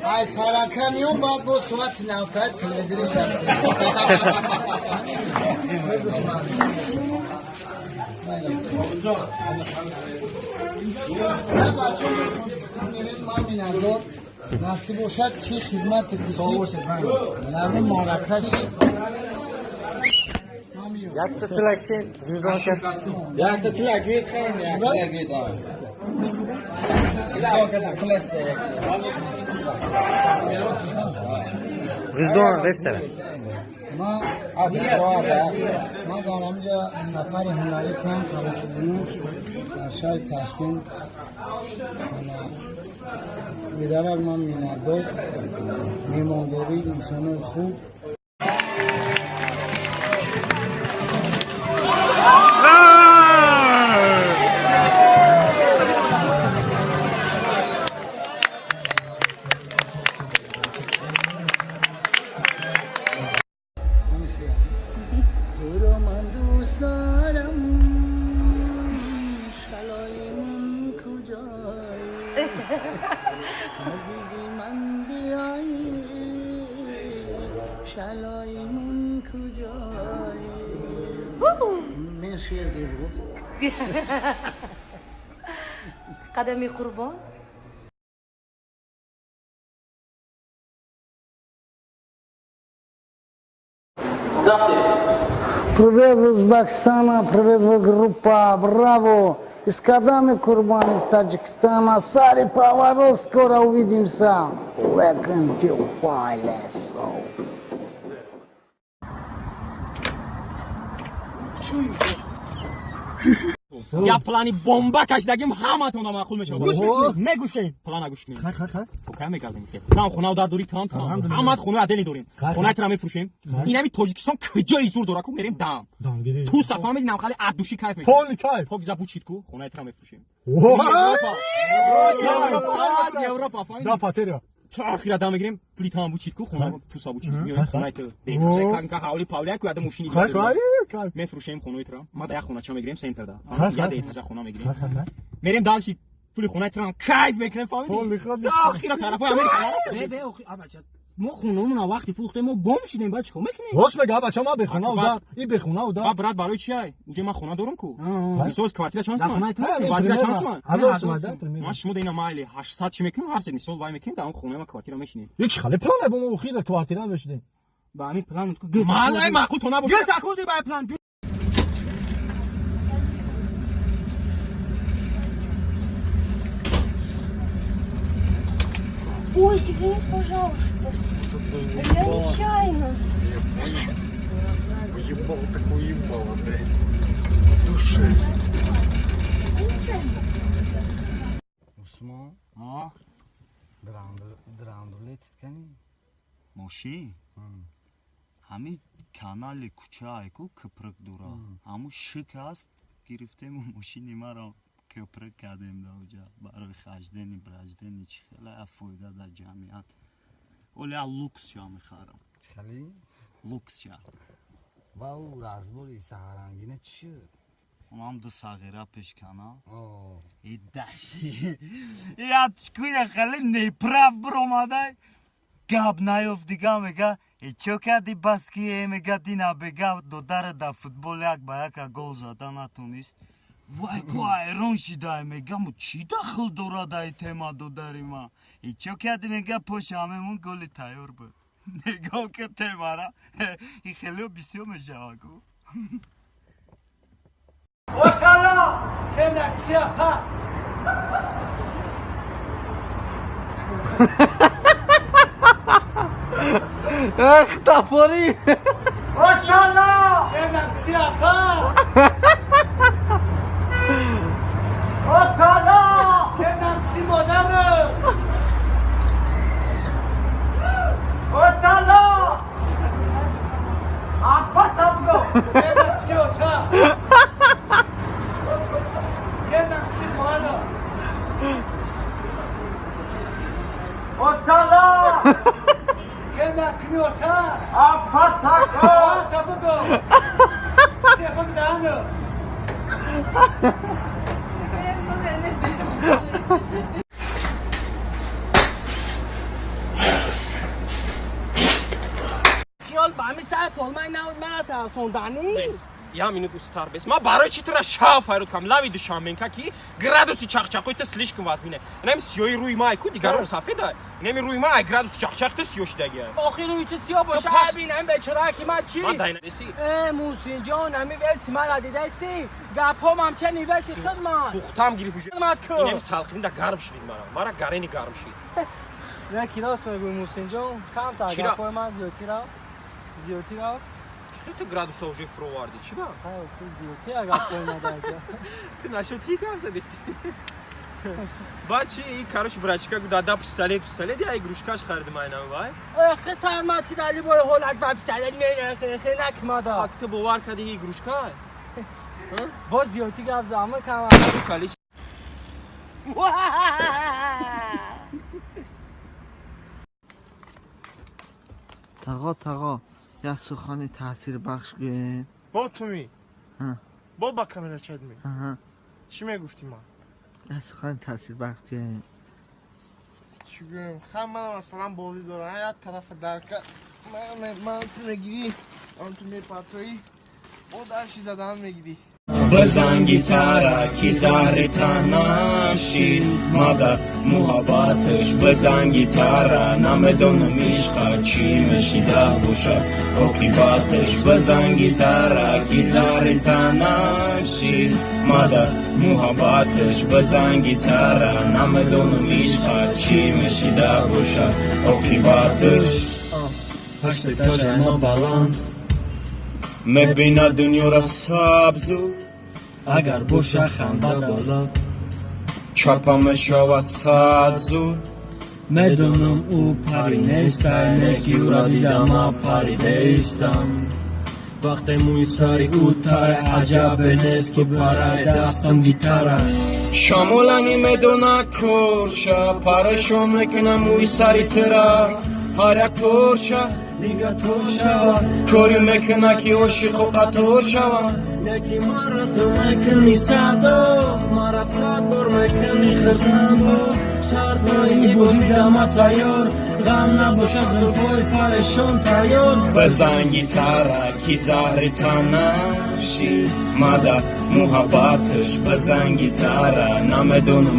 Ay sarakamiyon baad bu suat navta televizyonu şartı. Ne başım benim maminado nasip olsa çi hizmet edişi. Lazım muhakkak. Jak to tyle księg? Jak to tyle git khayn ya. Git al. G'izdon restaurant. ما در همجا سفر هنری کم çalıştığını aşağı Taşkent اداره ما می‌نداد میمانداری انسان خوب شلایمون کجایی من شعر دیگه قدمی قربان Привет в Узбекистана, привет в группа, браво! Из Кадами Курбан, из Таджикистана, Сари поворот, скоро увидимся. Welcome to Wireless. یا پلانی بمب کشیدگیم همتون رو معقول میشه میگوشین پلان گوش کنین خب کم میکردیم تام خونه در دوری تام همت خونه عدلی داریم خونه ترا میفروشیم اینا می تاجیکستان کجای زور داره کو میریم دام تو صفا میدینم خالی عدوشی کیف میکنیم پول کیف پوک زبو چیت کو خونه ترا میفروشیم اروپا دا پاتریا تا اخیر دام میگیریم پولی تام بو چیت کو خونه تو سابو چیت میایم خونه تو دیگه کان حوالی پاولی کو ادم ماشینی میفروشیم خونه ترا ما دا خونه چا میگیریم سنتر دا یاد ایت خونه میگیریم میریم دالشی پولی خونه ترا کیف میکنیم فهمیدی تا اخیر طرفا امریکا به آخه بچا ما خونمون وقتی فروختیم ما بم شدیم بعد چیکار میکنیم راست میگه بچا ما بخونه و در این بخونه و در برات برای چیه اونجا من خونه دارم کو میسوس کوارتیر چانس من کوارتیر چانس من هزار سومده ما شما دینا مایلی 800 چی میکنیم هر سری سال وای میکنیم در اون خونه ما کوارتیر میشینیم هیچ خاله پلان با ما خیر کوارتیر بشدیم با همین پلان مال معقول تو نباشه گرت خودی با پلان Ой, извините, пожалуйста. Я нечаянно. Ебал такой ебал, блядь. Души. Нечаянно. Усман драндулет кани моши ҳами канали кучае ку кӯприк дура ҳамун шик аст гирифтему мошини маро кӯприк кардем даоҷа барои хаждени браждени чӣ хеле фоида дар ҷамъият оли а луксша мехарам чхали луксша ва у разбори саҳарангина чӣ шуд онам ду сағира пешкана и даши ячкуя хеле неправ биромадай гап наёфт дига мега чо карди баски мега дина бега додара дар футбол як ба яка гол зада натонист вай ку айрон шидай мегам чӣ дахл дорад ай тема додари ма чо карди мега поша ҳамемон голи тайёр буд нигоҳ ки темара и хеле бисёр мешаваку Wakala kenaksiya ha Tafori Wakala kenaksiya ha Wakala kenaksi modere Wakala apa tabgo kenaksi ocha kenaksi modere Wakala kenakni ocha apa خیال با همین سر فالمای نود من ترسوندنی Я минуту стар бес. Ма барои чӣ тора шав файрод кам лави душам менка ки градуси чахчахоита слишком вазмине. Инам сиёи рӯи май ку дигарон сафеда. Инами рӯи май градуси чахчахта сиё шидагия. آخی روی تو سیاه باشه ببینم بیچاره که من چی؟ Ма дайна деси. موسین جان همی ویسی من ندیده استی گپام هم چه نیویسی خدمت Сухтам гирифт уж. خدمت کو Инам салқин да гарм шидид мара. Мара гарени гарм шид. نه کلاس میگوی موسین جان کم تا چرا؟ گپای من زیوتی رفت Чӣ ту градуса уже фуроварди? Чӣ ба? زیوتی اگر گپای نداری Ту нашоти кам задеси. Баъд чӣ и кароч брачка дада пистолет я игрушкаш харидим айнам вай. اخی ترمت که دلی بای هولک بب سرد اخی نکمادا Ак ту бовар кади игрушка? با زیوتی گپ زمان کم Калиш تقا یه سخن تاثیر بخش گوین با تو می ها. با کامیرا چد می آها چی میگفتی ما یه سخن تاثیر بخش گوین چی گویم خب من مثلا بازی دارم یا طرف درکت من تو نگیری من تو میپرتوی او درشی زدن میگیری بزنگی ترکی زهر تنشی مادر محبتش بزنگی تره نمیدونم عشق چی میشیده باشه عاقبتش بزنگی ترکی زهر تنشی مادر محبتش بزنگی تره نمیدونم عشق چی میشیده باشه عاقبتش هشت تاج ما بلند میبینه دنیا را سبزو اگر باشه خنده بالا چاپم شو صد زور میدونم او پری نیسته نیکی او را دیدم پریده ایستم وقتی موی سری او تره عجب نیست که پره دستم گیتره شامولانی میدونه کورشه پرشون میکنم موی سری تره هر یک کورشه دیگه تو شوا کاری میکنه که عاشق و قطور شوا یکی مرا تو میکنی صدا مرا صد بار میکنی خستم با شرطایی بودیدم تیار غم نباشه زلفای پرشان تیار بزنگی ترکی زهر تنشی مادر محبتش بزنگی تره نمیدونم